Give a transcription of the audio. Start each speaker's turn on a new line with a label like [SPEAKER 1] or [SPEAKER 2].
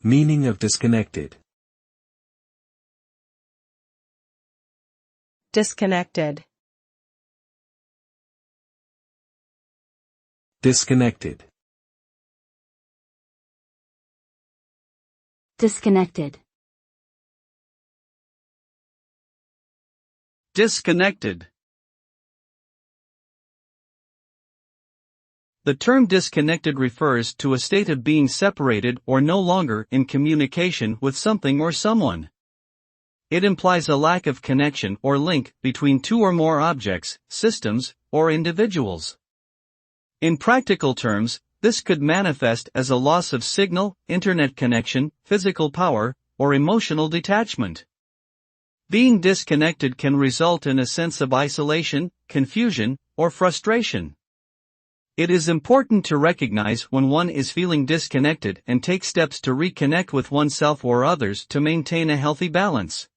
[SPEAKER 1] Meaning of disconnected.
[SPEAKER 2] Disconnected.
[SPEAKER 1] Disconnected.
[SPEAKER 3] Disconnected.
[SPEAKER 4] Disconnected. The term disconnected refers to a state of being separated or no longer in communication with something or someone. It implies a lack of connection or link between two or more objects, systems, or individuals. In practical terms, this could manifest as a loss of signal, internet connection, physical power, or emotional detachment. Being disconnected can result in a sense of isolation, confusion, or frustration. It is important to recognize when one is feeling disconnected and take steps to reconnect with oneself or others to maintain a healthy balance.